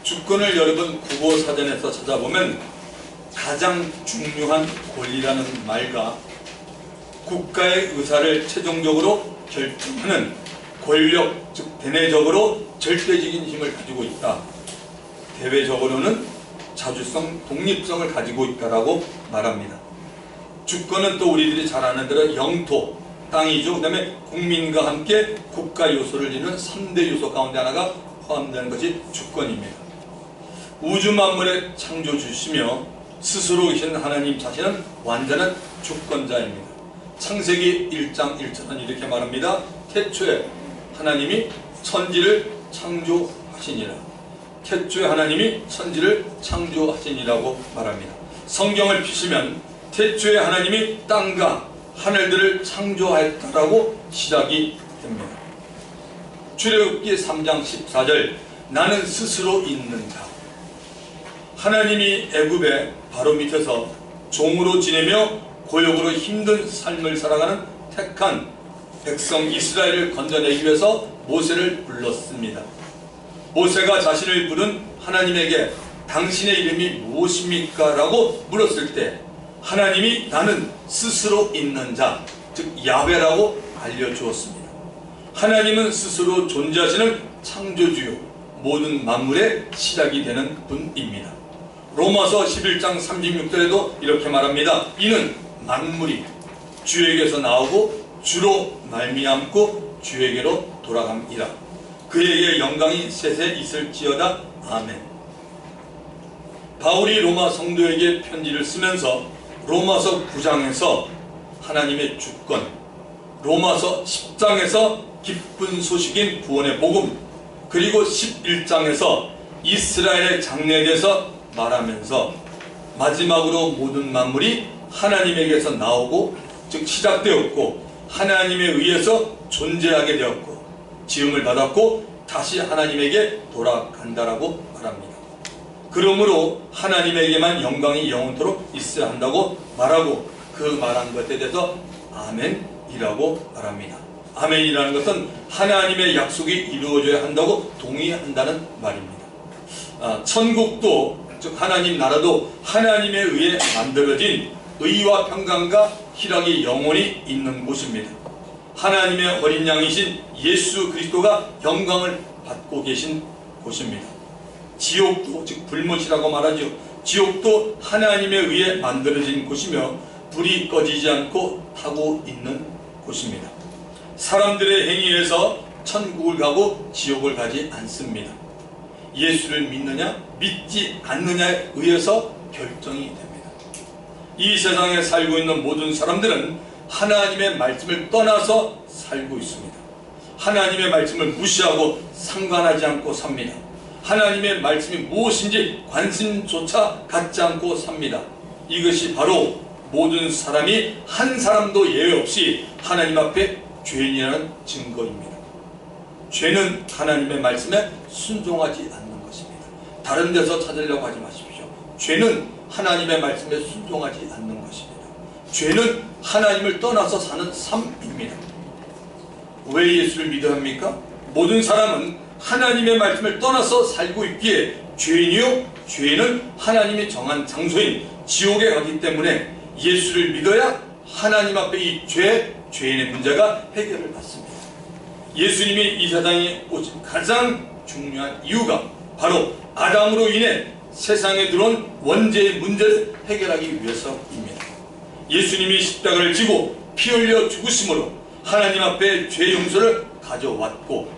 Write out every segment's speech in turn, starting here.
주권을 여러분 국어사전에서 찾아보면 가장 중요한 권리라는 말과 국가의 의사를 최종적으로 결정하는 권력, 즉 대내적으로 절대적인 힘을 가지고 있다. 대외적으로는 자주성, 독립성을 가지고 있다라고 말합니다. 주권은 또 우리들이 잘 아는 대로 영토, 땅이죠. 그 다음에 국민과 함께 국가 요소를 이루는 3대 요소 가운데 하나가 포함되는 것이 주권입니다. 우주 만물의 창조주시며 스스로 계신 하나님 자신은 완전한 주권자입니다. 창세기 1장 1절은 이렇게 말합니다. 태초에 하나님이 천지를 창조하시니라. 태초에 하나님이 천지를 창조하시니라고 말합니다. 성경을 피시면 태초에 하나님이 땅과 하늘들을 창조하였다라고 시작이 됩니다. 출애굽기 3장 14절 나는 스스로 있는 자. 하나님이 애굽의 바로 밑에서 종으로 지내며 고역으로 힘든 삶을 살아가는 택한 백성 이스라엘을 건져내기 위해서 모세를 불렀습니다. 모세가 자신을 부른 하나님에게 당신의 이름이 무엇입니까? 라고 물었을 때 하나님이 나는 스스로 있는 자, 즉 야훼라고 알려주었습니다. 하나님은 스스로 존재하시는 창조주요 모든 만물의 시작이 되는 분입니다. 로마서 11장 36절에도 이렇게 말합니다. 이는 만물이 주에게서 나오고 주로 말미암고 주에게로 돌아갑니다. 그에게 영광이 세세 있을지어다. 아멘. 바울이 로마 성도에게 편지를 쓰면서 로마서 9장에서 하나님의 주권, 로마서 10장에서 기쁜 소식인 구원의 복음, 그리고 11장에서 이스라엘의 장래에 대해서 말하면서 마지막으로 모든 만물이 하나님에게서 나오고 즉 시작되었고 하나님에 의해서 존재하게 되었고 지음을 받았고 다시 하나님에게 돌아간다라고 말합니다. 그러므로 하나님에게만 영광이 영원토록 있어야 한다고 말하고 그 말한 것에 대해서 아멘이라고 말합니다. 아멘이라는 것은 하나님의 약속이 이루어져야 한다고 동의한다는 말입니다. 천국도 즉 하나님 나라도 하나님에 의해 만들어진 의와 평강과 희락이 영원히 있는 곳입니다. 하나님의 어린 양이신 예수 그리스도가 영광을 받고 계신 곳입니다. 지옥도 즉 불못이라고 말하죠. 지옥도 하나님에 의해 만들어진 곳이며 불이 꺼지지 않고 타고 있는 곳입니다. 사람들의 행위에서 천국을 가고 지옥을 가지 않습니다. 예수를 믿느냐 믿지 않느냐에 의해서 결정이 됩니다. 이 세상에 살고 있는 모든 사람들은 하나님의 말씀을 떠나서 살고 있습니다. 하나님의 말씀을 무시하고 상관하지 않고 삽니다. 하나님의 말씀이 무엇인지 관심조차 갖지 않고 삽니다. 이것이 바로 모든 사람이 한 사람도 예외 없이 하나님 앞에 죄인이라는 증거입니다. 죄는 하나님의 말씀에 순종하지 않는 것입니다. 다른 데서 찾으려고 하지 마십시오. 죄는 하나님의 말씀에 순종하지 않는 것입니다. 죄는 하나님을 떠나서 사는 삶입니다. 왜 예수를 믿어야 합니까? 모든 사람은 하나님의 말씀을 떠나서 살고 있기에 죄인이요 죄인은 하나님이 정한 장소인 지옥에 가기 때문에 예수를 믿어야 하나님 앞에 이 죄인의 문제가 해결을 받습니다. 예수님이 이 세상에 오신 가장 중요한 이유가 바로 아담으로 인해 세상에 들어온 원죄의 문제를 해결하기 위해서입니다. 예수님이 십자가를 지고 피 흘려 죽으심으로 하나님 앞에 죄 용서를 가져왔고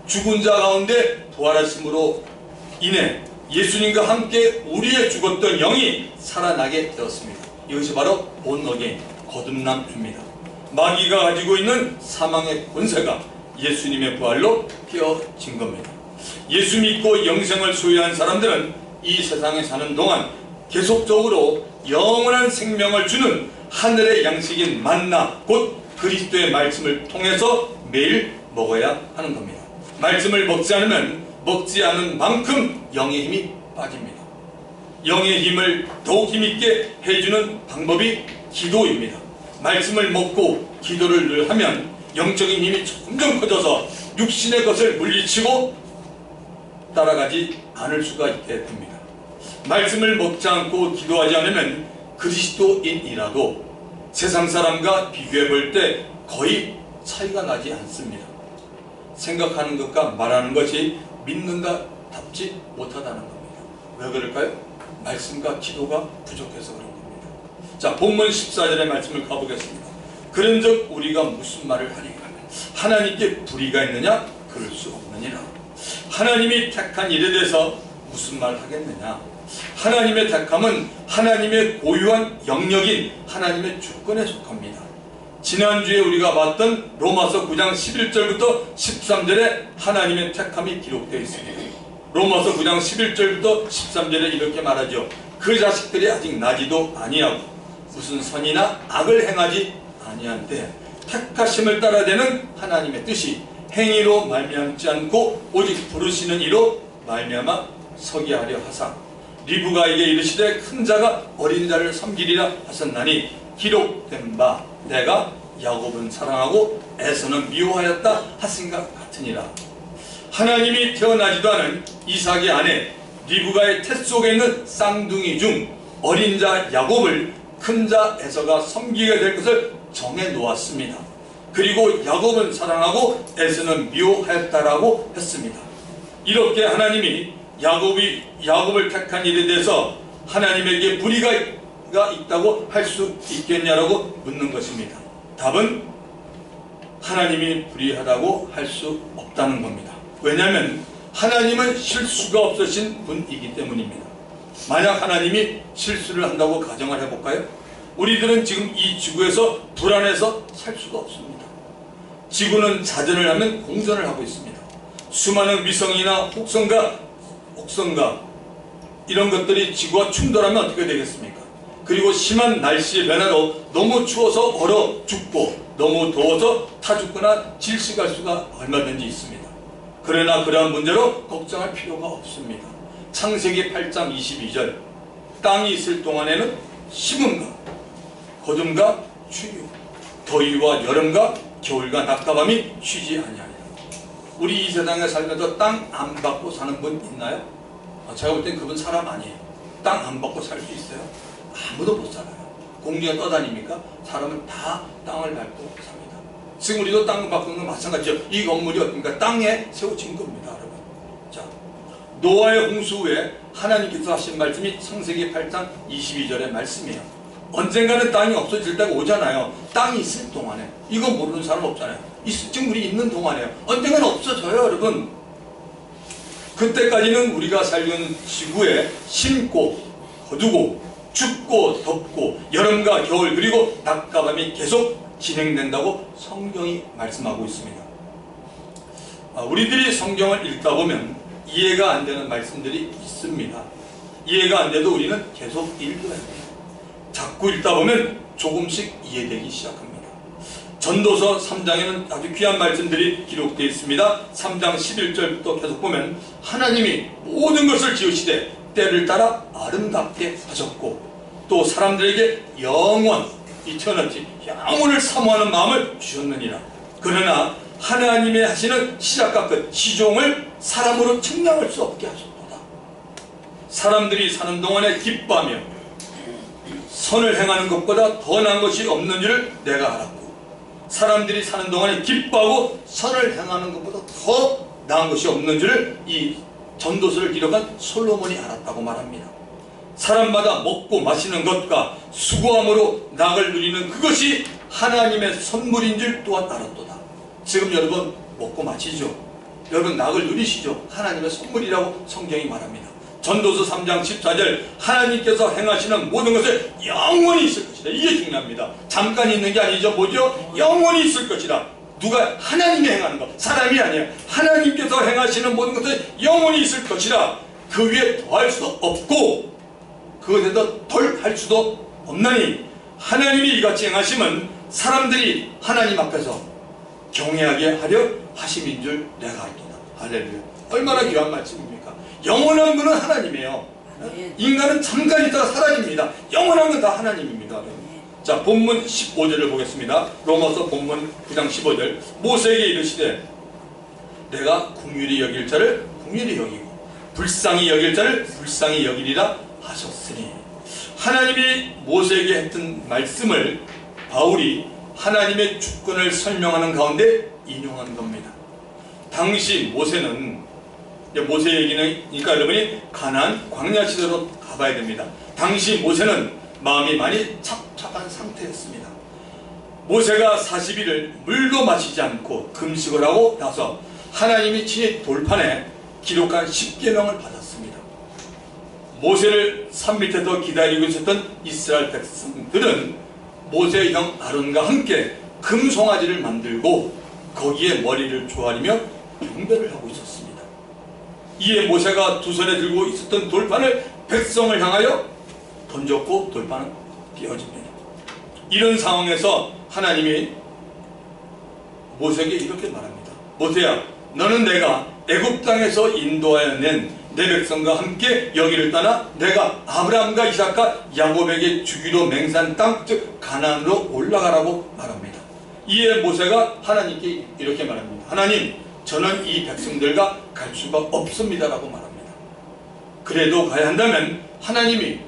죽은 자 가운데 부활하심으로 인해 예수님과 함께 우리의 죽었던 영이 살아나게 되었습니다. 이것이 바로 본어게인 거듭남입니다. 마귀가 가지고 있는 사망의 권세가 예수님의 부활로 깨어진 겁니다. 예수 믿고 영생을 소유한 사람들은 이 세상에 사는 동안 계속적으로 영원한 생명을 주는 하늘의 양식인 만나 곧 그리스도의 말씀을 통해서 매일 먹어야 하는 겁니다. 말씀을 먹지 않으면 먹지 않은 만큼 영의 힘이 빠집니다. 영의 힘을 더욱 힘있게 해주는 방법이 기도입니다. 말씀을 먹고 기도를 늘 하면 영적인 힘이 점점 커져서 육신의 것을 물리치고 따라가지 않을 수가 있게 됩니다. 말씀을 먹지 않고 기도하지 않으면 그리스도인이라도 세상 사람과 비교해 볼 때 거의 차이가 나지 않습니다. 생각하는 것과 말하는 것이 믿는가 답지 못하다는 겁니다. 왜 그럴까요? 말씀과 기도가 부족해서 그런 겁니다. 자, 본문 14절의 말씀을 가보겠습니다. 그런즉 우리가 무슨 말을 하리까 하면 하나님께 불의가 있느냐? 그럴 수 없느니라. 하나님이 택한 일에 대해서 무슨 말 하겠느냐? 하나님의 택함은 하나님의 고유한 영역인 하나님의 주권에 속합니다. 지난주에 우리가 봤던 로마서 9장 11절부터 13절에 하나님의 택함이 기록되어 있습니다. 로마서 9장 11절부터 13절에 이렇게 말하죠. 그 자식들이 아직 나지도 아니하고 무슨 선이나 악을 행하지 아니한데 택하심을 따라되는 하나님의 뜻이 행위로 말미암지 않고 오직 부르시는 이로 말미암아 서게 하려 하사 리브가에게 이르시되 큰 자가 어린 자를 섬기리라 하셨나니 기록된 바 내가 야곱은 사랑하고 에서는 미워하였다 하신가 같으니라. 하나님이 태어나지도 않은 이삭의 아내 리브가의 태 속에 있는 쌍둥이 중 어린 자 야곱을 큰 자 에서가 섬기게 될 것을 정해 놓았습니다. 그리고 야곱은 사랑하고 에서는 미워하였다라고 했습니다. 이렇게 하나님이 야곱을 택한 일에 대해서 하나님에게 불의가 있다고 할 수 있겠냐라고 묻는 것입니다. 답은 하나님이 불의하다고 할 수 없다는 겁니다. 왜냐하면 하나님은 실수가 없으신 분이기 때문입니다. 만약 하나님이 실수를 한다고 가정을 해볼까요? 우리들은 지금 이 지구에서 불안해서 살 수가 없습니다. 지구는 자전을 하면 공전을 하고 있습니다. 수많은 위성이나 혹성과 이런 것들이 지구와 충돌하면 어떻게 되겠습니까? 그리고 심한 날씨의 변화로 너무 추워서 얼어 죽고 너무 더워서 타 죽거나 질식할 수가 얼마든지 있습니다. 그러나 그러한 문제로 걱정할 필요가 없습니다. 창세기 8장 22절 땅이 있을 동안에는 심음과 거둠과 추유 더위와 여름과 겨울과 낮과 밤이 쉬지 아니하리라. 우리 이 세상에 살면서 땅 안 받고 사는 분 있나요? 제가 볼 땐 그분 사람 아니에요. 땅 안 받고 살 수 있어요? 아무도 못 살아요. 공중에 떠다닙니까? 사람은 다 땅을 밟고 삽니다. 지금 우리도 땅을 밟는 건 마찬가지죠. 이 건물이 어떻습니까? 땅에 세워진 겁니다, 여러분. 자, 노아의 홍수 후에 하나님께서 하신 말씀이 창세기 8장 22절의 말씀이에요. 언젠가는 땅이 없어질 때가 오잖아요. 땅이 있을 동안에. 이거 모르는 사람 없잖아요. 지금 우리 있는 동안에요. 언젠가는 없어져요, 여러분. 그때까지는 우리가 살는 지구에 심고 거두고 춥고 덥고 여름과 겨울 그리고 낮과 밤이 계속 진행된다고 성경이 말씀하고 있습니다. 우리들이 성경을 읽다 보면 이해가 안 되는 말씀들이 있습니다. 이해가 안 돼도 우리는 계속 읽어야 돼요. 자꾸 읽다 보면 조금씩 이해되기 시작합니다. 전도서 3장에는 아주 귀한 말씀들이 기록되어 있습니다. 3장 11절부터 계속 보면 하나님이 모든 것을 지으시되 때를 따라 아름답게 하셨고 또 사람들에게 영원, 이터너티, 영원을 사모하는 마음을 주셨느니라. 그러나 하나님의 하시는 시작과 끝, 시종을 사람으로 측량할 수 없게 하셨도다. 사람들이 사는 동안에 기뻐하며 선을 행하는 것보다 더 나은 것이 없는 줄을 내가 알았고 사람들이 사는 동안에 기뻐하고 선을 행하는 것보다 더 나은 것이 없는 줄을 이 전도서를 기록한 솔로몬이 알았다고 말합니다. 사람마다 먹고 마시는 것과 수고함으로 낙을 누리는 그것이 하나님의 선물인 줄 또한 알았도다. 지금 여러분 먹고 마시죠. 여러분 낙을 누리시죠. 하나님의 선물이라고 성경이 말합니다. 전도서 3장 14절 하나님께서 행하시는 모든 것을 영원히 있을 것이다. 이게 중요합니다. 잠깐 있는 게 아니죠. 뭐죠? 영원히 있을 것이다. 누가? 하나님이 행하는 것, 사람이 아니에요. 하나님께서 행하시는 모든 것을 영원히 있을 것이라. 그 위에 더할 수도 없고 그것에 더 덜 할 수도 없나니 하나님이 이같이 행하심은 사람들이 하나님 앞에서 경외하게 하려 하심인 줄 내가 알도다. 할렐루야. 얼마나 귀한 말씀입니까? 영원한 것은 하나님이에요. 인간은 잠깐 있다가 사라집니다. 영원한 건 다 하나님입니다. 자, 본문 15절을 보겠습니다. 로마서 본문 9장 15절 모세에게 이르시되 내가 긍휼히 여길 자를 긍휼히 여기고 불쌍히 여길 자를 불쌍히 여기리라 하셨으니, 하나님이 모세에게 했던 말씀을 바울이 하나님의 주권을 설명하는 가운데 인용한 겁니다. 당시 모세는, 모세 얘기니까 여러분이 가나안 광야 시대로 가봐야 됩니다. 당시 모세는 마음이 많이 착착한 상태였습니다. 모세가 40일을 물도 마시지 않고 금식을 하고 나서 하나님이 친히 돌판에 기록한 10계명을 받았습니다. 모세를 산 밑에서 기다리고 있었던 이스라엘 백성들은 모세의 형 아론과 함께 금송아지를 만들고 거기에 머리를 조아리며 경배를 하고 있었습니다. 이에 모세가 두 손에 들고 있었던 돌판을 백성을 향하여 던졌고 돌판은 깨어집니다. 이런 상황에서 하나님이 모세에게 이렇게 말합니다. 모세야, 너는 내가 애굽 땅에서 인도하여 낸 내 백성과 함께 여기를 떠나 내가 아브라함과 이삭과 야곱에게 주기로 맹세한 땅, 즉 가나안으로 올라가라고 말합니다. 이에 모세가 하나님께 이렇게 말합니다. 하나님, 저는 이 백성들과 갈 수가 없습니다라고 말합니다. 그래도 가야 한다면 하나님이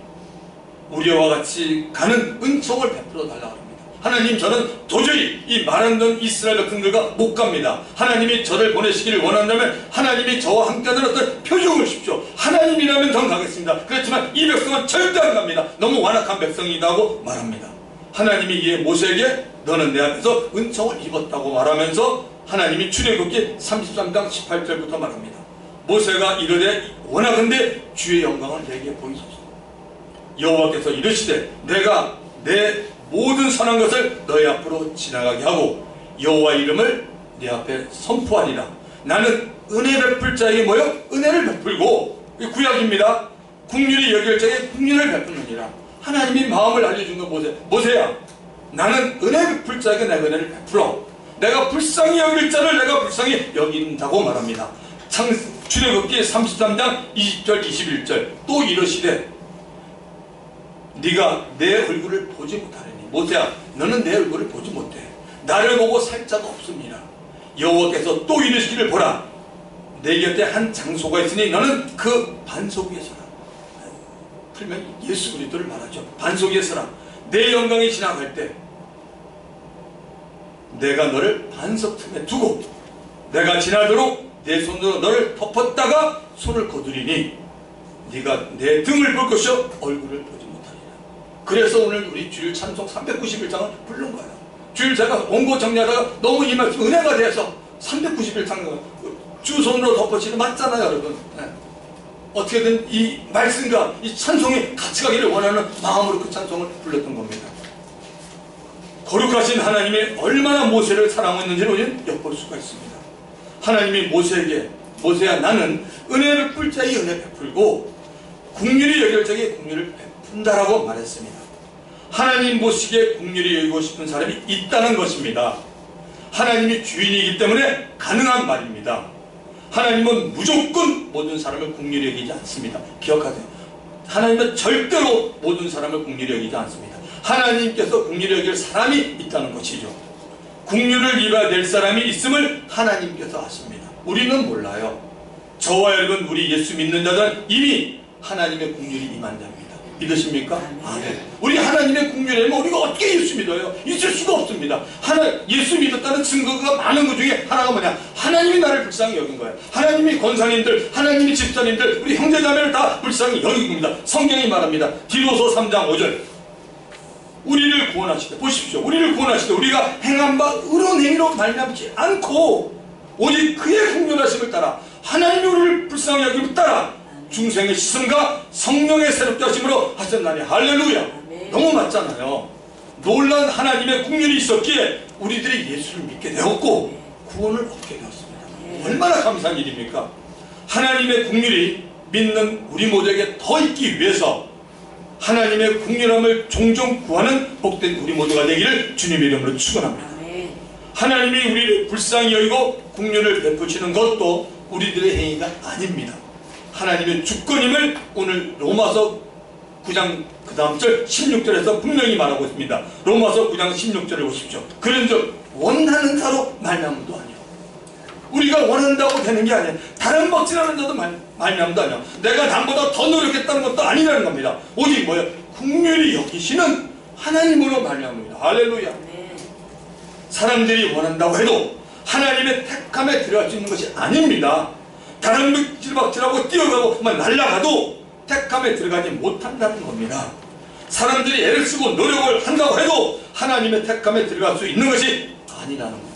우리와 같이 가는 은총을 베풀어 달라고 합니다. 하나님, 저는 도저히 이 말 안 듣는 이스라엘 백성들과 못 갑니다. 하나님이 저를 보내시기를 원한다면 하나님이 저와 함께하는 어떤 표정을 주십시오. 하나님이라면 전 가겠습니다. 그렇지만 이 백성은 절대 안 갑니다. 너무 완악한 백성이라고 말합니다. 하나님이 이에 모세에게 너는 내 앞에서 은총을 입었다고 말하면서 하나님이 출애굽기 33장 18절부터 말합니다. 모세가 이르되 원하건대 주의 영광을 내게 보이소서. 여호와께서 이르시되 내가 내 모든 선한 것을 너희 앞으로 지나가게 하고 여호와 이름을 내 앞에 선포하리라. 나는 은혜 베풀 자에게 뭐요? 은혜를 베풀고, 구약입니다. 긍휼히 여길 자에게 긍휼을 베푸느니라. 하나님이 마음을 알려준 거 모세야, 나는 은혜 베풀 자에게 내가 은혜를 베풀어. 내가 불쌍히 여길 자를 내가 불쌍히 여긴다고 말합니다. 출애굽기 33장 20절 21절 또 이르시되 네가 내 얼굴을 보지 못하리니, 모세야, 너는 내 얼굴을 보지 못해. 나를 보고 살 자가 없습니다. 여호와께서 또 이르시기를 보라, 내 곁에 한 장소가 있으니 너는 그 반석 위에 서라. 풀면 예수 그리스도를 말하죠. 반석 위에 서라. 내 영광이 지나갈 때 내가 너를 반석 틈에 두고 내가 지나도록 내 손으로 너를 덮었다가 손을 거두리니 네가 내 등을 볼 것이요 얼굴을 보지 못하리라. 그래서 오늘 우리 주일 찬송 391장을 부른 거예요. 주일 제가 원고 정리하다가 너무 이 말씀 은혜가 돼서 391장 주 손으로 덮어치는 맞잖아요, 여러분. 네. 어떻게든 이 말씀과 이 찬송이 같이 가기를 원하는 마음으로 그 찬송을 불렀던 겁니다. 거룩하신 하나님이 얼마나 모세를 사랑했는지를 우리는 엿볼 수가 있습니다. 하나님이 모세에게 모세야, 나는 은혜를 베풀 자에게 은혜 베풀고 긍휼히 여길 자에게 긍휼을 베푼다라고 말했습니다. 하나님 보시기에 긍휼히 여기고 싶은 사람이 있다는 것입니다. 하나님이 주인이기 때문에 가능한 말입니다. 하나님은 무조건 모든 사람을 긍휼히 여기지 않습니다. 기억하세요. 하나님은 절대로 모든 사람을 긍휼히 여기지 않습니다. 하나님께서 긍휼히 여길 사람이 있다는 것이죠. 긍휼을 입어야 될 사람이 있음을 하나님께서 아십니다. 우리는 몰라요. 저와 여러분, 우리 예수 믿는 자들은 이미 하나님의 긍휼이 임한 자입니다. 믿으십니까? 아멘. 우리 하나님의 긍휼이면 우리가 어떻게 예수 믿어요? 있을 수가 없습니다. 예수 믿었다는 증거가 많은 것 중에 하나가 뭐냐? 하나님이 나를 불쌍히 여긴 거예요. 하나님이 권사님들, 하나님이 집사님들, 우리 형제자매를 다 불쌍히 여긴 겁니다. 성경이 말합니다. 디도서 3장 5절 우리를 구원하시되, 보십시오, 우리를 구원하시되 우리가 행한 바 의로운 행위로 말미암지 않고 오직 그의 긍휼하심을 따라 하나님이 우리를 불쌍히 여김을 따라 중생의 시선과 성령의 새롭게 하심으로 하셨나니. 할렐루야. 아멘. 너무 맞잖아요. 놀란 하나님의 긍휼이 있었기에 우리들이 예수를 믿게 되었고 구원을 얻게 되었습니다. 얼마나 감사한 일입니까? 하나님의 긍휼이 믿는 우리 모두에게 더 있기 위해서 하나님의 긍휼함을 종종 구하는 복된 우리 모두가 되기를 주님의 이름으로 축원합니다. 하나님이 우리를 불쌍히 여기고 긍휼을 베푸시는 것도 우리들의 행위가 아닙니다. 하나님의 주권임을 오늘 로마서 9장 그 다음 절 16절에서 분명히 말하고 있습니다. 로마서 9장 16절을 보십시오. 그런즉 원하는 자로 말미암음도 아니요 우리가 원한다고 되는 게 아니야. 다른 먹지라는 자도 말미암도 아니야. 내가 남보다 더 노력했다는 것도 아니라는 겁니다. 오직 뭐예요? 긍휼히 여기시는 하나님으로 말미암습니다. 할렐루야. 사람들이 원한다고 해도 하나님의 택함에 들어갈 수 있는 것이 아닙니다. 다른 먹지박지라고 뛰어가고 날아가도 택함에 들어가지 못한다는 겁니다. 사람들이 애를 쓰고 노력을 한다고 해도 하나님의 택함에 들어갈 수 있는 것이 아니라는 겁니다.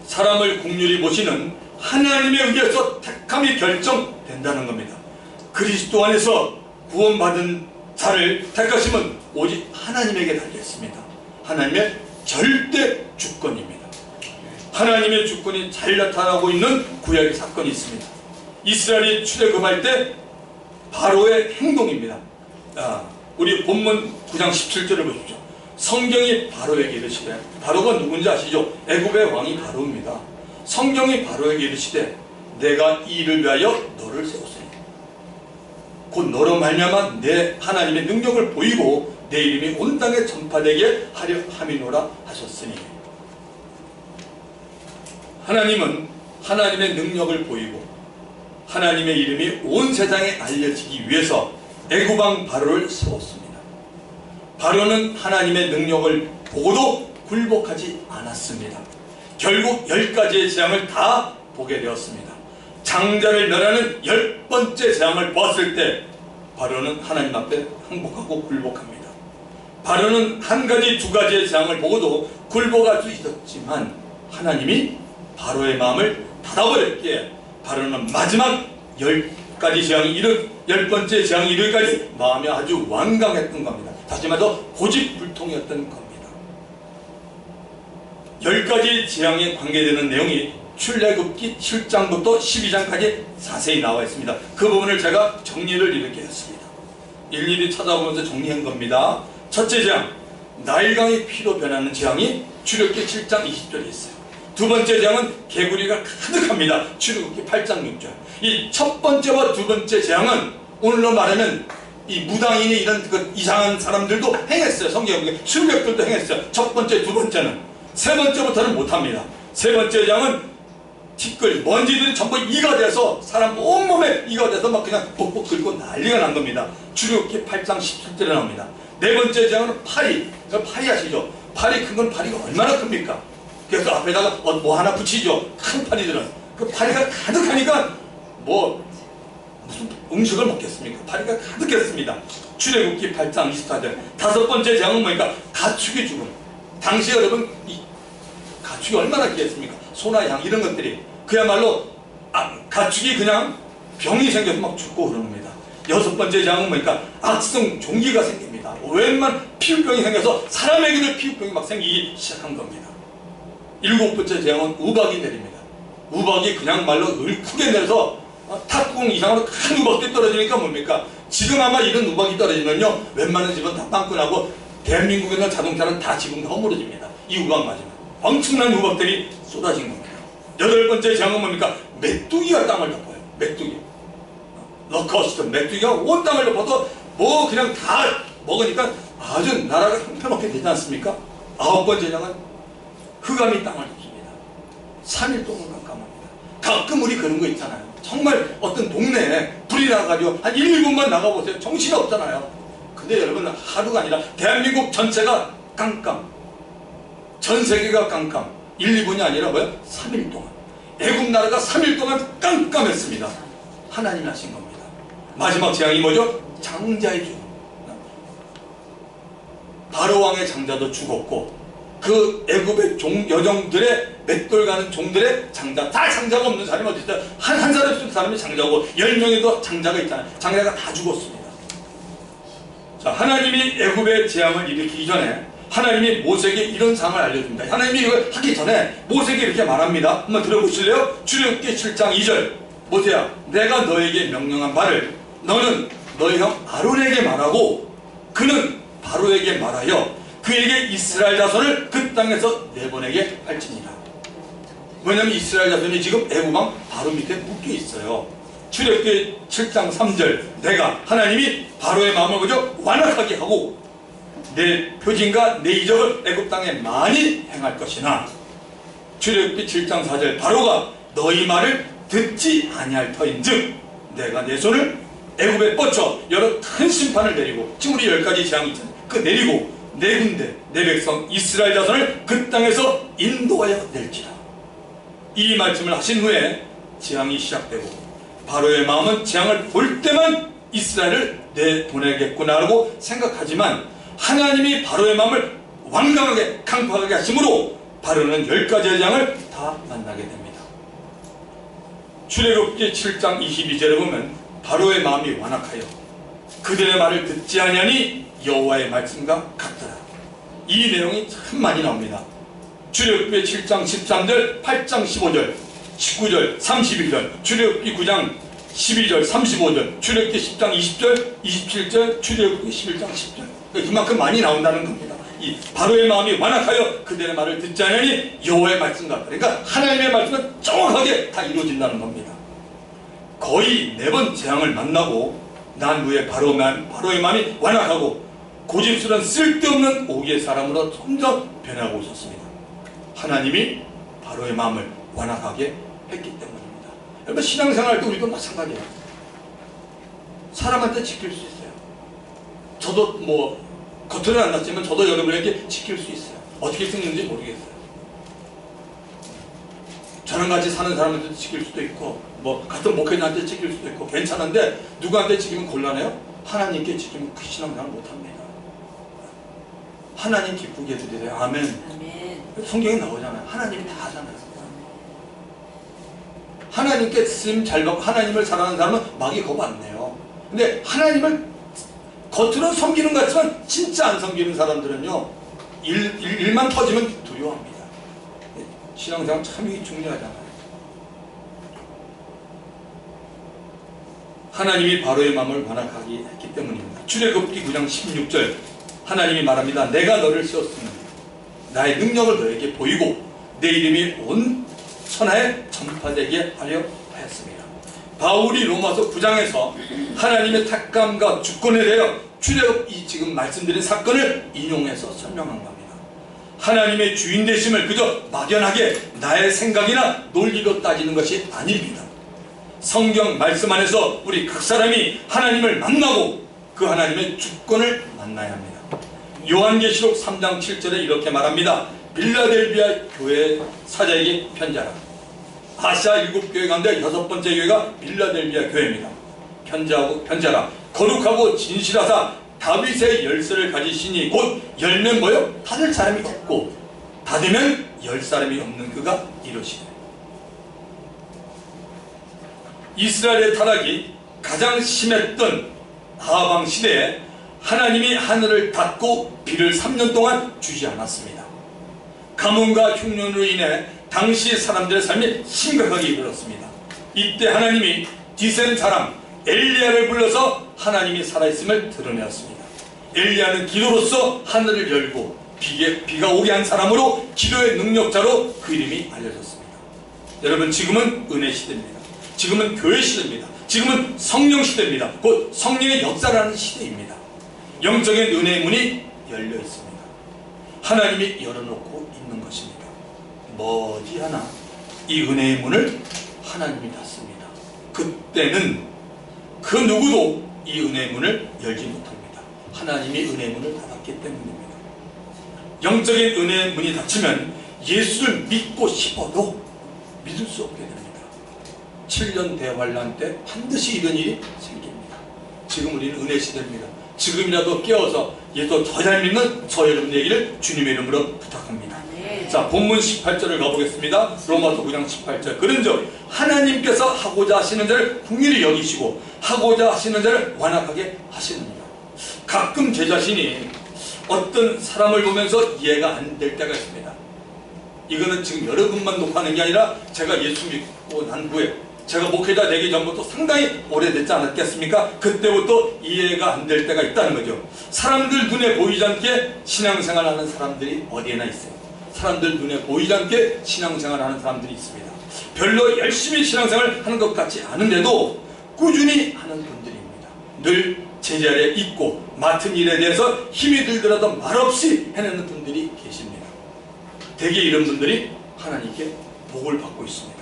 사람을 긍휼히 보시는 하나님에 의해서 택함이 결정된다는 겁니다. 그리스도 안에서 구원받은 자를 택하심은 오직 하나님에게 달려있습니다. 하나님의 절대 주권입니다. 하나님의 주권이 잘 나타나고 있는 구약의 사건이 있습니다. 이스라엘이 출애굽할 때 바로의 행동입니다. 우리 본문 9장 17절을 보십시오. 성경이 바로에게 이르시되, 바로가 누군지 아시죠? 애굽의 왕이 바로입니다. 성경이 바로에게 이르시되 내가 이 일을 위하여 너를 세웠으니 곧 너로 말미암아 내 하나님의 능력을 보이고 내 이름이 온 땅에 전파되게 하려 함이노라 하셨으니, 하나님은 하나님의 능력을 보이고 하나님의 이름이 온 세상에 알려지기 위해서 애굽왕 바로를 세웠습니다. 바로는 하나님의 능력을 보고도 굴복하지 않았습니다. 결국 10가지의 재앙을 다 보게 되었습니다. 장자를 멸하는 10번째 재앙을 보았을 때 바로는 하나님 앞에 항복하고 굴복합니다. 바로는 한 가지, 두 가지의 재앙을 보고도 굴복할 수 있었지만 하나님이 바로의 마음을 닫아버렸기에 바로는 마지막 10가지 재앙이 10번째 재앙이 이르기까지 마음이 아주 완강했던 겁니다. 다시 말해서 고집불통이었던 겁니다. 10가지 재앙에 관계되는 내용이 출애굽기 7장부터 12장까지 자세히 나와 있습니다. 그 부분을 제가 정리를 이렇게 했습니다. 일일이 찾아보면서 정리한 겁니다. 첫째 재앙, 나일강이 피로 변하는 재앙이 출애굽기 7장 20절에 있어요. 두 번째 재앙은 개구리가 가득합니다. 출애굽기 8장 6절. 이 첫 번째와 두 번째 재앙은 오늘로 말하면 이 무당이니 이런 그 이상한 사람들도 행했어요. 성경에 술객들도 행했어요. 첫 번째, 두 번째는. 세 번째부터는 못합니다. 세 번째 재앙은 티끌, 먼지들이 전부 이가 돼서 사람 온몸에 이가 돼서 막 그냥 뻑뻑 긁고 난리가 난 겁니다. 출애굽기 8장 17절에 나옵니다. 네 번째 재앙은 파리. 파리 아시죠? 파리 큰 건 파리가 얼마나 큽니까? 그래서 앞에다가 뭐 하나 붙이죠. 큰 파리들은. 그 파리가 가득하니까 뭐 무슨 음식을 먹겠습니까? 파리가 가득했습니다. 출애굽기 8장 24절. 다섯 번째 재앙은 뭐니까 가축이 죽음. 당시 여러분 이 가축이 얼마나 귀했습니까? 소나 양 이런 것들이 그야말로 가축이 그냥 병이 생겨서 막 죽고 그럽니다. 여섯 번째 재앙은 뭐니까 악성 종기가 생깁니다. 웬만 피부병이 생겨서 사람에게도 피부병이 막 생기기 시작한 겁니다. 일곱 번째 재앙은 우박이 내립니다. 우박이 그냥 말로 크게 내려서 탁구공 이상으로 큰 우박이 떨어지니까 뭡니까? 지금 아마 이런 우박이 떨어지면요 웬만한 집은 다 빵꾸나고 대한민국에 있는 자동차는 다 지금 허물어집니다. 이 우박 맞으면 엄청난 우박들이 쏟아진 겁니다. 여덟 번째 재앙은 뭡니까? 메뚜기가 땅을 덮어요. 메뚜기. 러커스트 메뚜기가 온 땅을 덮어서 뭐 그냥 다 먹으니까 아주 나라가 형편없게 되지 않습니까? 아홉 번째 재앙은 흑암이 땅을 덮습니다. 3일 동안 깜깜합니다. 가끔 우리 그런 거 있잖아요. 정말 어떤 동네에 불이 나가지고 한 1, 2분만 나가보세요. 정신이 없잖아요. 근데 여러분 하루가 아니라 대한민국 전체가 깜깜, 전 세계가 깜깜. 1, 2분이 아니라 뭐요? 3일 동안. 애국 나라가 3일 동안 깜깜했습니다. 하나님이 하신 겁니다. 마지막 재앙이 뭐죠? 장자의 죽음. 바로 왕의 장자도 죽었고 그 애굽의 여종들의 맷돌 가는 종들의 장자, 다 장자가 없는 사람이 어디 있어요? 한 사람 있는 사람이 장자고 10명에도 장자가 있잖아요. 장자가 다 죽었습니다. 자, 하나님이 애굽의 재앙을 일으키기 전에 하나님이 모세에게 이런 상을 알려줍니다. 하나님이 이걸 하기 전에 모세에게 이렇게 말합니다. 한번 들어보실래요? 출애굽기 7장 2절. 모세야, 내가 너에게 명령한 바를 너는 너의 형 아론에게 말하고 그는 바로에게 말하여 그에게 이스라엘 자손을 그 땅에서 내보내게 할지니라. 왜냐하면 이스라엘 자손이 지금 애굽왕 바로 밑에 묶여 있어요. 출애굽기 7장 3절. 내가 하나님이 바로의 마음을 그저 완악하게 하고 내 표징과 내 이적을 애굽 땅에 많이 행할 것이나 출애굽기 7장 4절 바로가 너희 말을 듣지 아니할 터인즉 내가 내 손을 애굽에 뻗쳐 여러 큰 심판을 내리고, 지금 우리 10가지 재앙이 있잖아요. 그 내리고 내 군대 내 백성 이스라엘 자손을 그 땅에서 인도하여 낼지라. 이 말씀을 하신 후에 재앙이 시작되고, 바로의 마음은 재앙을 볼 때만 이스라엘을 내보내겠구나라고 생각하지만 하나님이 바로의 마음을 완강하게 강팍하게 하심으로 바로는 10가지의 재앙을 다 만나게 됩니다. 출애굽기 7장 22절에 보면 바로의 마음이 완악하여 그들의 말을 듣지 아니하니 여호와의 말씀과 같더라. 이 내용이 참 많이 나옵니다. 출애굽기 7장 13절, 8장 15절, 19절, 31절, 출애굽기 9장 12절, 35절, 출애굽기 10장 20절, 27절, 출애굽기 11장 10절. 그만큼 많이 나온다는 겁니다. 이 바로의 마음이 완악하여 그들의 말을 듣지 않으니 여호와의 말씀과, 그러니까 하나님의 말씀은 정확하게 다 이루어진다는 겁니다. 거의 4번 재앙을 만나고 난 후에 바로의 마음이 완악하고 고집스러운 쓸데없는 오기의 사람으로 점점 변하고 있었습니다. 하나님이 바로의 마음을 완악하게 했기 때문입니다. 여러분, 신앙생활 할 때 우리도 마찬가지예요. 사람한테 지킬 수 있어요. 저도 뭐 겉으로는 안 났지만 저도 여러분에게 지킬 수 있어요. 어떻게 쓰는지 모르겠어요. 저랑 같이 사는 사람한테 지킬 수도 있고, 뭐 같은 목회자한테 지킬 수도 있고 괜찮은데, 누구한테 지키면 곤란해요? 하나님께 지키면 그 신앙생활 못합니다. 하나님 기쁘게 해주세요. 아멘. 아멘. 성경에 나오잖아요. 하나님이 다 하잖아요. 하나님께 쓰임 잘 받고 하나님을 사랑하는 사람은 마귀 겁 안 내요. 근데 하나님을 겉으로 섬기는 것 같지만 진짜 안 섬기는 사람들은요, 일만 터지면 두려워합니다. 신앙생활 참 중요하잖아요. 하나님이 바로의 마음을 완악하게 했기 때문입니다. 출애굽기 9장 16절 하나님이 말합니다. 내가 너를 세웠으니 나의 능력을 너에게 보이고 내 이름이 온 천하에 전파되게 하려 하였습니다. 바울이 로마서 9장에서 하나님의 택감과 주권에 대하여 출애굽기 지금 말씀드린 사건을 인용해서 설명한 겁니다. 하나님의 주인 되심을 그저 막연하게 나의 생각이나 논리로 따지는 것이 아닙니다. 성경 말씀 안에서 우리 각 사람이 하나님을 만나고 그 하나님의 주권을 만나야 합니다. 요한계시록 3장 7절에 이렇게 말합니다. 빌라델비아 교회 사자에게 편지하라. 아시아 7교회 가운데 6번째 교회가 빌라델비아 교회입니다. 편지하라. 거룩하고 진실하사 다윗의 열쇠를 가지시니 곧 열면 뭐요? 닫을 사람이 없고 닫으면 열 사람이 없는 그가 이러시네. 이스라엘의 타락이 가장 심했던 아방 시대에 하나님이 하늘을 닫고 비를 3년 동안 주지 않았습니다. 가뭄과 흉년으로 인해 당시 사람들의 삶이 심각하게 이르렀습니다. 이때 하나님이 디센 사람 엘리야를 불러서 하나님이 살아있음을 드러내었습니다. 엘리야는 기도로서 하늘을 열고 비가 오게 한 사람으로 기도의 능력자로 그 이름이 알려졌습니다. 여러분, 지금은 은혜 시대입니다. 지금은 교회 시대입니다. 지금은 성령 시대입니다. 곧 성령의 역사라는 시대입니다. 영적인 은혜의 문이 열려 있습니다. 하나님이 열어놓고 있는 것입니다. 머지않아 이 은혜의 문을 하나님이 닫습니다. 그때는 그 누구도 이 은혜의 문을 열지 못합니다. 하나님이 은혜의 문을 닫았기 때문입니다. 영적인 은혜의 문이 닫히면 예수를 믿고 싶어도 믿을 수 없게 됩니다. 7년 대환란 때 반드시 이런 일이 생깁니다. 지금 우리는 은혜 시대입니다. 지금이라도 깨어서 예수 더 잘 믿는 저 여러분 얘기를 주님의 이름으로 부탁합니다. 네. 자, 본문 18절을 가보겠습니다. 로마서 9장 18절. 그런즉 하나님께서 하고자 하시는 자를 긍휼히 여기시고 하고자 하시는 자를 완악하게 하시느니라. 가끔 제 자신이 어떤 사람을 보면서 이해가 안 될 때가 있습니다. 이거는 지금 여러분만 녹화하는 게 아니라 제가 예수 믿고 난 후에 제가 목회자 되기 전부터 상당히 오래됐지 않았겠습니까? 그때부터 이해가 안 될 때가 있다는 거죠. 사람들 눈에 보이지 않게 신앙생활하는 사람들이 어디에나 있어요. 사람들 눈에 보이지 않게 신앙생활하는 사람들이 있습니다. 별로 열심히 신앙생활 하는 것 같지 않은데도 꾸준히 하는 분들입니다. 늘 제자리에 있고 맡은 일에 대해서 힘이 들더라도 말없이 해내는 분들이 계십니다. 대개 이런 분들이 하나님께 복을 받고 있습니다.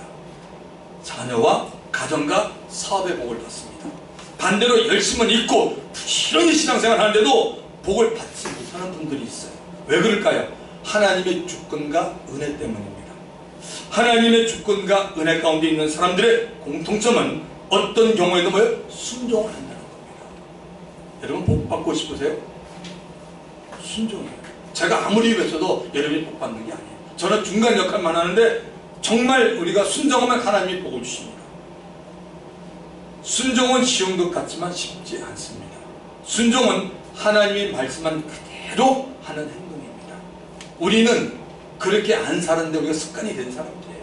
자녀와 가정과 사업의 복을 받습니다. 반대로 열심은 있고 부지런히 신앙생활 하는데도 복을 받지 못하는 분들이 있어요. 왜 그럴까요? 하나님의 주권과 은혜 때문입니다. 하나님의 주권과 은혜 가운데 있는 사람들의 공통점은 어떤 경우에도 뭐예요? 순종을 한다는 겁니다. 여러분 복 받고 싶으세요? 순종해요. 제가 아무리 외쳐도 여러분이 복 받는 게 아니에요. 저는 중간 역할만 하는데 정말 우리가 순종하면 하나님이 복을 주십니다. 순종은 쉬운 것 같지만 쉽지 않습니다. 순종은 하나님이 말씀한 그대로 하는 행동입니다. 우리는 그렇게 안 사는데 우리가 습관이 된 사람들이에요.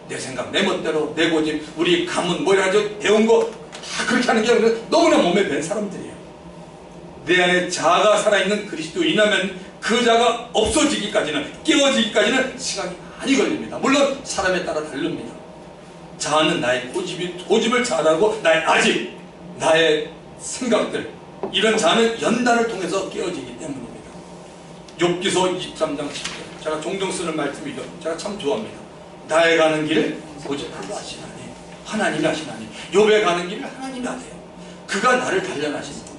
내 생각, 내 멋대로, 내 고집, 우리 가문, 뭐 이래가지고 배운 거 다 그렇게 하는 게 너무나 몸에 밴 사람들이에요. 내 안에 자아가 살아있는 그리스도인이라면 그 자가 없어지기까지는, 깨어지기까지는 시간이 많이 걸립니다. 물론 사람에 따라 다릅니다. 자아는 나의 고집을 잘하고 나의 아집, 나의 생각들, 이런 자아는 연단을 통해서 깨어지기 때문입니다. 욥기서 23장 10절, 제가 종종 쓰는 말씀이죠. 제가 참 좋아합니다. 나의 가는 길을 오직 하나님이 아시나니, 하나님이 아시나니. 욥의 가는 길을 하나님이 아세요. 그가 나를 단련하시는 거예요.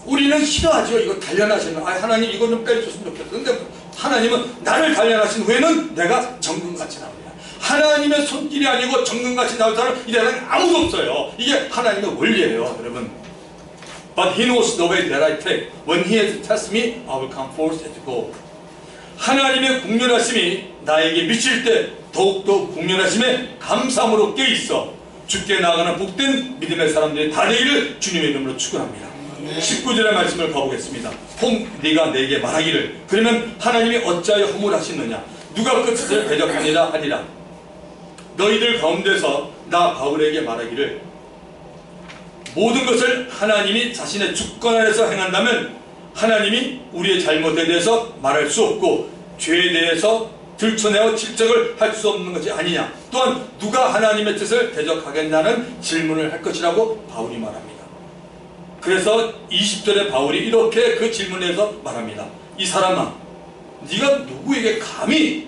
우리는 싫어하죠. 이거 단련하시는 거. 하나님 이거 좀 빼주셨으면 좋겠어. 근데 하나님은 나를 단련하신 후에는 내가 정금같이 나옵니다. 하나님의 손길이 아니고 정금같이 나올 사람 이 세상에 아무도 없어요. 이게 하나님의 원리예요, 여러분. But he knows the way that I take. When he has tested me, I will come forth as gold. 하나님의 국률하심이 나에게 미칠 때 더욱더 국률하심에 감사함으로 깨있어 주께 나아가는 복된 믿음의 사람들이 다 되기를 주님의 이름으로 축원합니다. 19절의 말씀을 가보겠습니다. 혹 네가 내게 말하기를, 그러면 하나님이 어찌하여 허물하시느냐, 누가 그 뜻을 대적하니라 하리라. 너희들 가운데서 나 바울에게 말하기를, 모든 것을 하나님이 자신의 주권 아래서 행한다면 하나님이 우리의 잘못에 대해서 말할 수 없고 죄에 대해서 들춰내어 질책을 할 수 없는 것이 아니냐. 또한 누가 하나님의 뜻을 대적하겠냐는 질문을 할 것이라고 바울이 말합니다. 그래서 20절에 바울이 이렇게 그 질문에서 말합니다. 이 사람아, 네가 누구에게 감히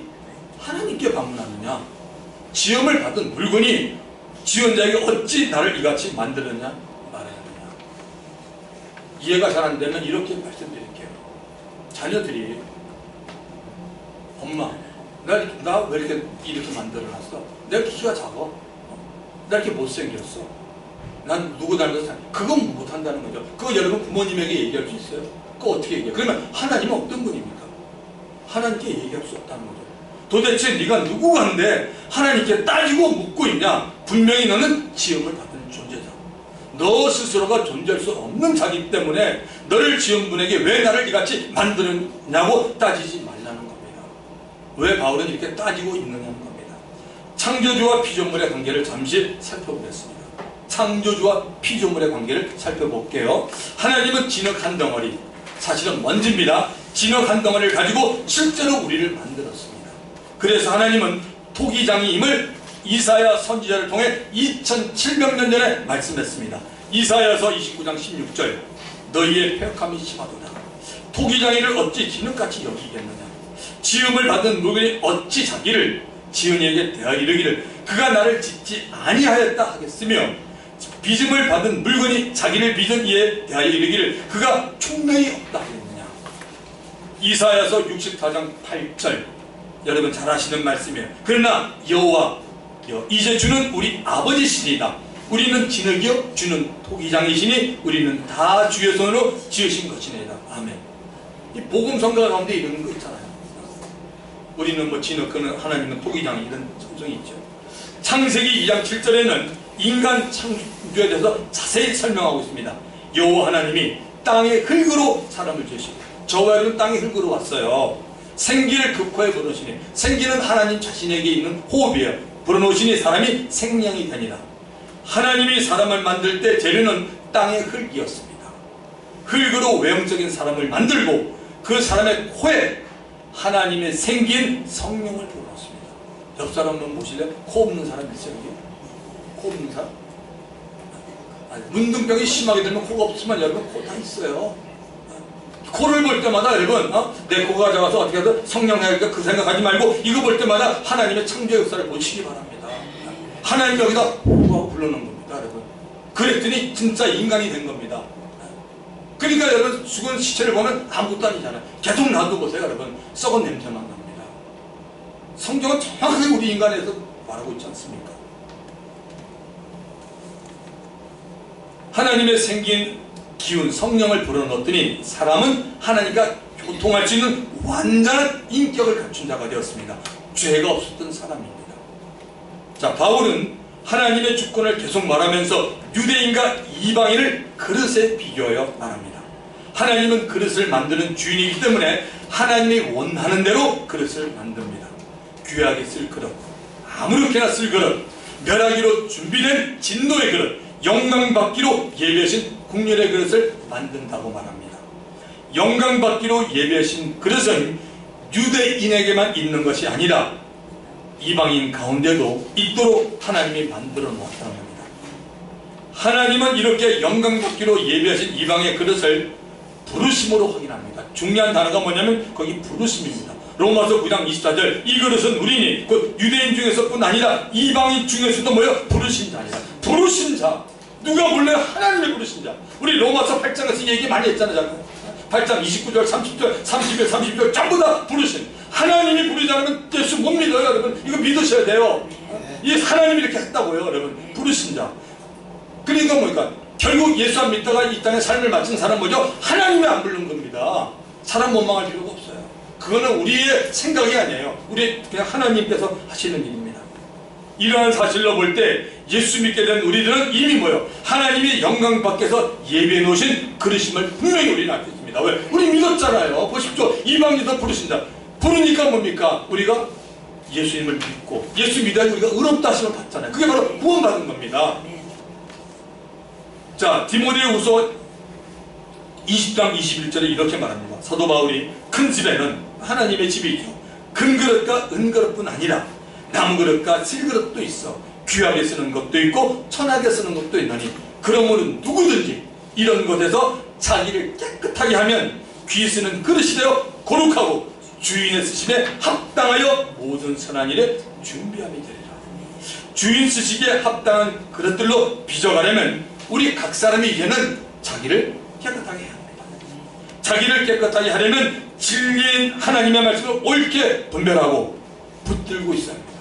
하나님께 방문하느냐? 지음을 받은 물건이 지은 자에게 어찌 나를 이같이 만들었냐 말하느냐. 이해가 잘 안 되면 이렇게 말씀드릴게요. 자녀들이 엄마, 나 왜 이렇게 만들어놨어? 내가 키가 작아? 나 이렇게 못생겼어? 난 누구 닮아서 그건 못한다는 거죠. 그거 여러분 부모님에게 얘기할 수 있어요? 그거 어떻게 얘기해요? 그러면 하나님은 어떤 분입니까? 하나님께 얘기할 수 없다는 거죠. 도대체 네가 누구간데 하나님께 따지고 묻고 있냐? 분명히 너는 지음을 받은 존재다. 너 스스로가 존재할 수 없는 자기 때문에 너를 지은 분에게 왜 나를 이같이 만들었냐고 따지지 말라는 겁니다. 왜 바울은 이렇게 따지고 있느냐는 겁니다. 창조주와 피조물의 관계를 잠시 살펴보겠습니다. 창조주와 피조물의 관계를 살펴볼게요. 하나님은 진흙 한 덩어리, 사실은 먼지입니다. 진흙 한 덩어리를 가지고 실제로 우리를 만들었습니다. 그래서 하나님은 토기장이임을 이사야 선지자를 통해 2700년 전에 말씀했습니다. 이사야서 29장 16절, 너희의 패역함이 심하도다. 토기장이를 어찌 진흙같이 여기겠느냐. 지음을 받은 물건이 어찌 자기를 지은 이에게 대하여 이르기를 그가 나를 짓지 아니하였다 하겠으며, 빚음을 받은 물건이 자기를 빚은 이에 대하여 이르기를 그가 총명이 없다 하겠느냐. 이사야서 64장 8절, 여러분 잘 아시는 말씀이에요. 그러나 여호와 이제 주는 우리 아버지시니다. 우리는 진흙이요 주는 토기장이시니 우리는 다 주의 손으로 지으신 것이니이다. 아멘. 이 복음 성가 가운데 이런 거 있잖아요. 우리는 뭐 진흙, 그는 하나님은 토기장, 이런 성성이 있죠. 창세기 2장 7절에는 인간 창조에 대해서 자세히 설명하고 있습니다. 여호와 하나님이 땅의 흙으로 사람을 지으시고, 저와 여러분 땅의 흙으로 왔어요. 생기를 극화해 불어넣으시니, 생기는 하나님 자신에게 있는 호흡이에요. 불어넣으시니 사람이 생명이 되니라. 하나님이 사람을 만들 때 재료는 땅의 흙이었습니다. 흙으로 외형적인 사람을 만들고 그 사람의 코에 하나님의 생긴 성령을 불어넣습니다. 옆 사람 한번 보실래요? 코 없는 사람 있어요? 여기? 코 없는 사람? 문둥병이 심하게 되면 코가 없지만 여러분 코 다 있어요. 코를 볼 때마다 여러분 내 코가 작아서 어떻게 해서 성령해야겠다 그 생각하지 말고 이거 볼 때마다 하나님의 창조의 역사를 보시기 바랍니다. 하나님 여기다 하고 부르는 겁니다. 여러분 그랬더니 진짜 인간이 된 겁니다. 그러니까 여러분 죽은 시체를 보면 아무것도 아니잖아요. 계속 놔두보세요. 여러분 썩은 냄새만 납니다. 성경은 정확하게 우리 인간에 대해서 말하고 있지 않습니까? 하나님의 생긴 기운 성령을 불어넣었더니 사람은 하나님과 교통할 수 있는 완전한 인격을 갖춘 자가 되었습니다. 죄가 없었던 사람입니다. 자, 바울은 하나님의 주권을 계속 말하면서 유대인과 이방인을 그릇에 비교하여 말합니다. 하나님은 그릇을 만드는 주인이기 때문에 하나님이 원하는 대로 그릇을 만듭니다. 귀하게 쓸 그릇, 아무렇게나 쓸 그릇, 멸하기로 준비된 진노의 그릇, 영광받기로 예배하신 국률의 그릇을 만든다고 말합니다. 영광받기로 예배하신 그릇은 유대인에게만 있는 것이 아니라 이방인 가운데도 있도록 하나님이 만들어 놓았다는 겁니다. 하나님은 이렇게 영광받기로 예배하신 이방의 그릇을 부르심으로 확인합니다. 중요한 단어가 뭐냐면 거기 부르심입니다. 로마서 9장 24절 이 그릇은 우리니 곧 유대인 중에서뿐 아니라 이방인 중에서도 뭐요? 부르신 자니라. 부르신 자. 누가 불러요? 하나님의 부르신 자. 우리 로마서 8장에서 얘기 많이 했잖아요. 8장 29절 30절 31절 30절 전부 다 부르신 하나님이 부르지 않으면 예수 못 믿어요. 여러분 이거 믿으셔야 돼요. 이 하나님이 이렇게 했다고요. 여러분 부르신 자. 그러니까 뭡니까? 결국 예수 안 믿다가 이 땅에 삶을 마친 사람 뭐죠? 하나님이 안 부른 겁니다. 사람 원망할 필요가 없어요. 그거는 우리의 생각이 아니에요. 우리 그냥 하나님께서 하시는 일입니다. 이러한 사실로 볼 때 예수 믿게 된 우리들은 이미 뭐요? 하나님이 영광 밖에서 예배해 놓으신 그릇임을 분명히 우리는 알고 있습니다. 왜? 우리 믿었잖아요. 보십시오. 이방인도 부르신다. 부르니까 뭡니까? 우리가 예수님을 믿고 예수 믿어야 우리가 의롭다 하심을 받잖아요. 그게 바로 구원받은 겁니다. 자, 디모데후서 20장 21절에 이렇게 말합니다. 사도 바울이 큰 집에는 하나님의 집이 있죠. 금그릇과 은그릇뿐 아니라 나무그릇과 실그릇도 있어 귀하게 쓰는 것도 있고 천하게 쓰는 것도 있나니 그러므로 누구든지 이런 것에서 자기를 깨끗하게 하면 귀 쓰는 그릇이 되어 거룩하고 주인의 쓰심에 합당하여 모든 선한 일에 준비함이 되리라. 주인 쓰시기에 합당한 그릇들로 빚어가려면 우리 각 사람이 이제는 자기를 깨끗하게 해야 합니다. 자기를 깨끗하게 하려면 진리인 하나님의 말씀을 옳게 분별하고 붙들고 있어야 합니다.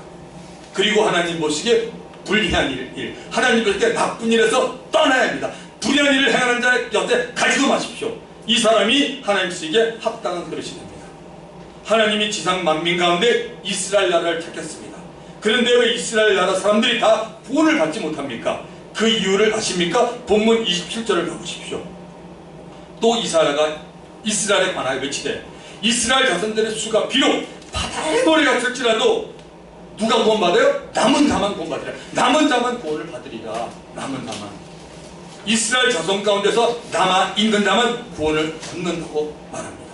그리고 하나님 보시기에 불의한 일, 하나님 보시기에 나쁜 일에서 떠나야 합니다. 불의한 일을 행하는 자의 곁에 가지도 마십시오. 이 사람이 하나님 보시기에 합당한 그릇이 됩니다. 하나님이 지상 만민 가운데 이스라엘 나라를 택했습니다. 그런데 왜 이스라엘 나라 사람들이 다 구원을 받지 못합니까? 그 이유를 아십니까? 본문 27절을 가보십시오. 또 이사야가 이스라엘에 관하여 외치되 이스라엘 자손들의 수가 비록 바다의 모래가 될지라도 누가 구원받아요? 남은 자만 구원받으리라. 남은 자만 구원을 받으리라. 남은 자만. 이스라엘 자손 가운데서 남아 있는 자만 구원을 얻는다고 말합니다.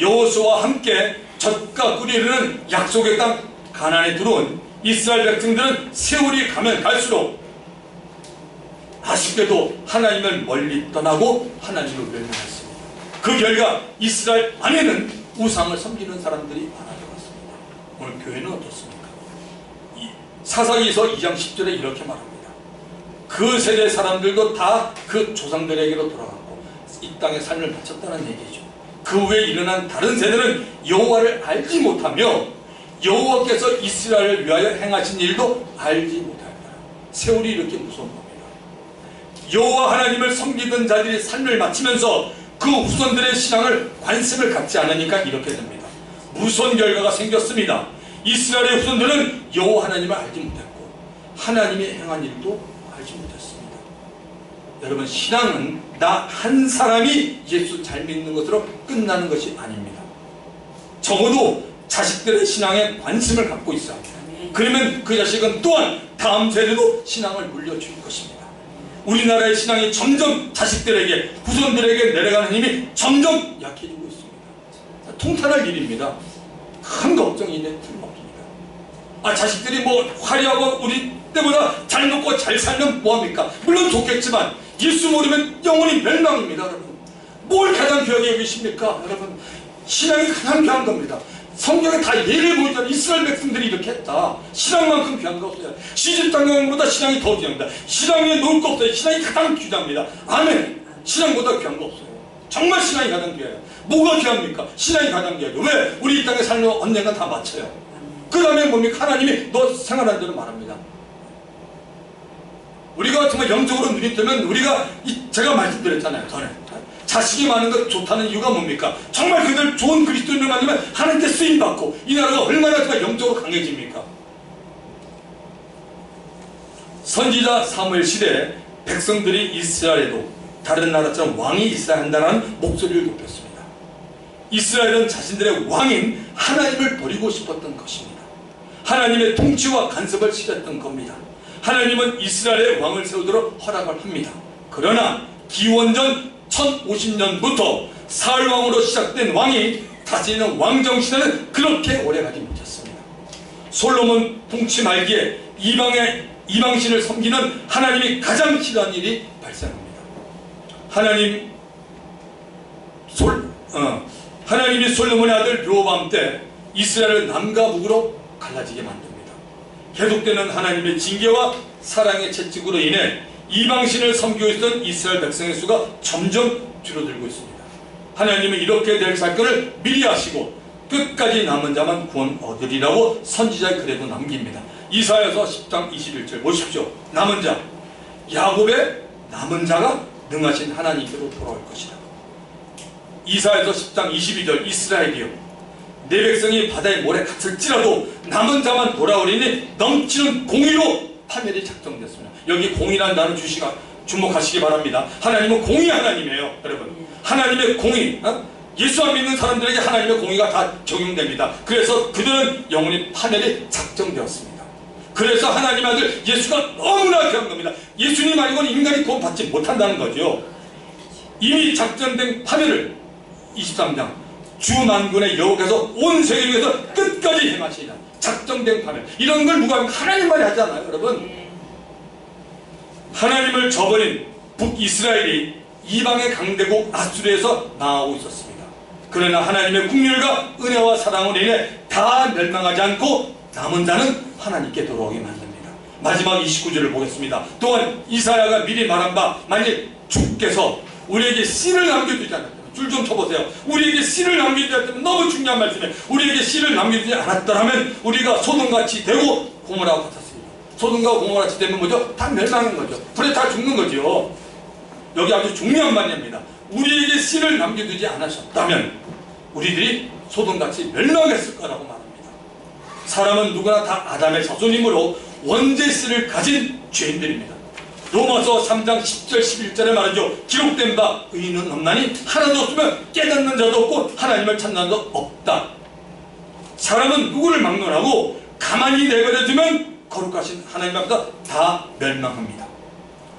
여호수아와 함께 젖과 꿀이 흐르는 약속의 땅 가나안에 들어온 이스라엘 백성들은 세월이 가면 갈수록 아쉽게도 하나님을 멀리 떠나고 하나님을 외면했습니다. 그 결과 이스라엘 안에는 우상을 섬기는 사람들이 많아졌습니다. 오늘 교회는 어떻습니까? 사사기서 2장 10절에 이렇게 말합니다. 그 세대 사람들도 다 그 조상들에게로 돌아갔고 이 땅에 삶을 바쳤다는 얘기죠. 그 후에 일어난 다른 세대는 여호와를 알지 못하며 여호와께서 이스라엘을 위하여 행하신 일도 알지 못하였다. 세월이 이렇게 무서운 겁니다. 여호와 하나님을 섬기던 자들이 삶을 마치면서 그 후손들의 신앙을 관심을 갖지 않으니까 이렇게 됩니다. 무서운 결과가 생겼습니다. 이스라엘의 후손들은 여호와 하나님을 알지 못했고 하나님이 행한 일도 알지 못했습니다. 여러분 신앙은 나 한 사람이 예수 잘 믿는 것으로 끝나는 것이 아닙니다. 적어도 자식들의 신앙에 관심을 갖고 있어야 합니다. 그러면 그 자식은 또한 다음 세대도 신앙을 물려줄 것입니다. 우리나라의 신앙이 점점 자식들에게 후손들에게 내려가는 힘이 점점 약해지고 있습니다. 통탄할 일입니다. 큰 걱정이 있는 틀림없습니다. 자식들이 뭐 화려하고 우리 때보다 잘 먹고 잘 살면 뭐합니까? 물론 좋겠지만 예수 모르면 영원히 멸망입니다. 여러분 뭘 가장 귀하게 여기십니까? 여러분, 신앙이 가장 귀한 겁니다. 성경에 다 예를 보이잖아요. 이스라엘 백성들이 이렇게 했다. 신앙만큼 귀한 거 없어요. 시집장가보다 신앙이 더 귀합니다. 신앙 위에 놓을 거 없어요. 신앙이 가장 귀합니다. 아멘. 신앙보다 귀한 거 없어요. 정말 신앙이 가장 귀해요. 뭐가 귀합니까? 신앙이 가장 귀하죠. 왜? 우리 이 땅에 살면 언젠가 다 맞춰요. 그 다음에 뭡니까? 하나님이 너 생활하는 대로 말합니다. 우리가 정말 영적으로 눈이 뜨면 우리가 제가 말씀드렸잖아요. 전에 자식이 많은 것 좋다는 이유가 뭡니까? 정말 그들 좋은 그리스도인을 만나면 하나님께 쓰임받고 이 나라가 얼마나 정말 영적으로 강해집니까? 선지자 사무엘 시대에 백성들이 이스라엘에도 다른 나라처럼 왕이 있어야 한다는 목소리를 높였습니다. 이스라엘은 자신들의 왕인 하나님을 버리고 싶었던 것입니다. 하나님의 통치와 간섭을 싫었던 겁니다. 하나님은 이스라엘의 왕을 세우도록 허락을 합니다. 그러나 기원전 1050년부터 사울왕으로 시작된 왕이 다스리는 왕정신에는 그렇게 오래가지 못했습니다. 솔로몬 통치 말기에 이방신을 섬기는 하나님이 가장 싫어하는 일이 발생합니다. 하나님이 솔로몬의 아들 르호보암 때 이스라엘을 남과 북으로 갈라지게 만듭니다. 계속되는 하나님의 징계와 사랑의 채찍으로 인해 이방신을 섬기고 있던 이스라엘 백성의 수가 점점 줄어들고 있습니다. 하나님은 이렇게 될 사건을 미리 아시고 끝까지 남은 자만 구원 얻으리라고 선지자의 글에도 남깁니다. 이사야서 10장 21절 보십시오. 남은 자, 야곱의 남은 자가 능하신 하나님께로 돌아올 것이다. 이사야서 10장 22절 이스라엘이여 내 백성이 바다의 모래 갇힐지라도 남은 자만 돌아오리니 넘치는 공의로 파멸이 작정됐습니다. 여기 공의라는 단어 주목하시기 바랍니다. 하나님은 공의 하나님이에요. 여러분, 하나님의 공의, 예수 안 믿는 사람들에게 하나님의 공의가 다 적용됩니다. 그래서 그들은 영원히 파멸이 작정되었습니다. 그래서 하나님 아들 예수가 너무나 귀한 겁니다. 예수님 아니고는 인간이 구원받지 못한다는 거죠. 이미 작정된 파멸을 23장 주 만군의 여호와께서 온 세계를 위해서 끝까지 행하시리라. 작정된 파멸, 이런 걸 누가 하면 하나님만이 하잖아요. 여러분, 하나님을 저버린 북이스라엘이 이방의 강대국 아수르에서 나오고 있었습니다. 그러나 하나님의 국률과 은혜와 사랑으로 인해 다 멸망하지 않고 남은 자는 하나님께 돌아오게 만듭니다. 마지막 29절을 보겠습니다. 또한 이사야가 미리 말한 바 만일 주께서 우리에게 씨를 남겨두지 않았다면, 줄 좀 쳐보세요. 우리에게 씨를 남겨두지 않았다면, 너무 중요한 말씀이에요. 우리에게 씨를 남겨두지 않았더라면 우리가 소돔같이 되고 고모라와 같았습니다. 소돔과 고모라같이 되면 뭐죠? 다 멸망인 거죠. 불에 다 죽는 거죠. 여기 아주 중요한 말입니다. 우리에게 씨를 남겨두지 않으셨다면 우리들이 소돔같이 멸망했을 거라고 말합니다. 사람은 누구나 다 아담의 자손이므로 원죄 씨를 가진 죄인들입니다. 로마서 3장 10절 11절에 말하죠. 기록된 바 의인은 없나니 하나도 없으면 깨닫는 자도 없고 하나님을 찾는 자도 없다. 사람은 누구를 막론하고 가만히 내버려두면 거룩하신 하나님 앞에서 다 멸망합니다.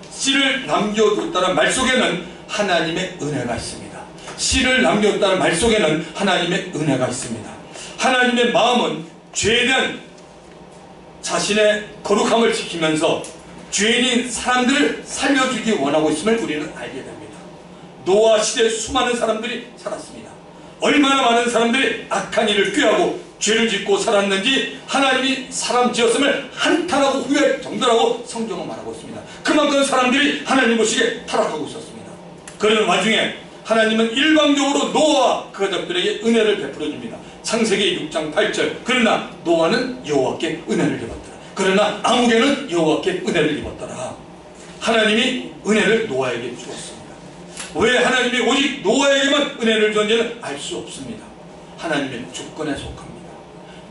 씨를 남겨뒀다는 말 속에는 하나님의 은혜가 있습니다. 씨를 남겨뒀다는 말 속에는 하나님의 은혜가 있습니다. 하나님의 마음은 죄에 대한 자신의 거룩함을 지키면서 죄인인 사람들을 살려주기 원하고 있음을 우리는 알게 됩니다. 노아 시대에 수많은 사람들이 살았습니다. 얼마나 많은 사람들이 악한 일을 꾀하고 죄를 짓고 살았는지 하나님이 사람 지었음을 한탄하고 후회 정도라고 성경은 말하고 있습니다. 그만큼 사람들이 하나님 보시기에 타락하고 있었습니다. 그런 와중에 하나님은 일방적으로 노아와 그 가족들에게 은혜를 베풀어 줍니다. 창세기 6장 8절 그러나 노아는 여호와께 은혜를 입었더라. 그러나 아무개는 여호와께 은혜를 입었더라. 하나님이 은혜를 노아에게 주었습니다. 왜 하나님이 오직 노아에게만 은혜를 줬는지는 알 수 없습니다. 하나님의 주권에 속합니다.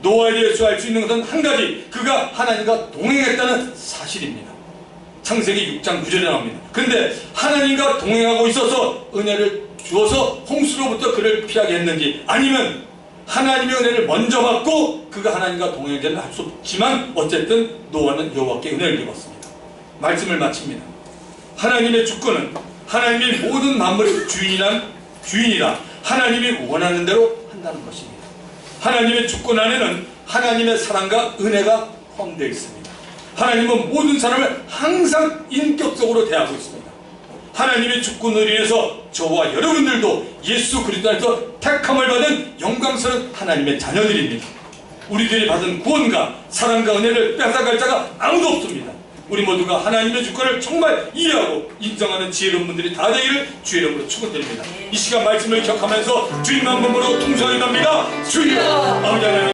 노아에 대해서 알 수 있는 것은 한 가지, 그가 하나님과 동행했다는 사실입니다. 창세기 6장 9절에 나옵니다. 근데 하나님과 동행하고 있어서 은혜를 주어서 홍수로부터 그를 피하게 했는지, 아니면 하나님의 은혜를 먼저 받고 그가 하나님과 동행했는지는 알 수 없지만 어쨌든 노아는 여호와께 은혜를 입었습니다. 말씀을 마칩니다. 하나님의 주권은 하나님이 모든 만물의 주인이라 하나님이 원하는 대로 한다는 것입니다. 하나님의 주권 안에는 하나님의 사랑과 은혜가 포함되어 있습니다. 하나님은 모든 사람을 항상 인격적으로 대하고 있습니다. 하나님의 주권으로 인해서 저와 여러분들도 예수 그리스도 안에서 택함을 받은 영광스러운 하나님의 자녀들입니다. 우리들이 받은 구원과 사랑과 은혜를 뺏어갈 자가 아무도 없습니다. 우리 모두가 하나님의 주권을 정말 이해하고 인정하는 지혜로운 분들이 다 되기를 주의 이름으로 축원드립니다. 이 시간 말씀을 기억하면서 주님 한 번으로 통성이 납니다. 주여 아버지 하나님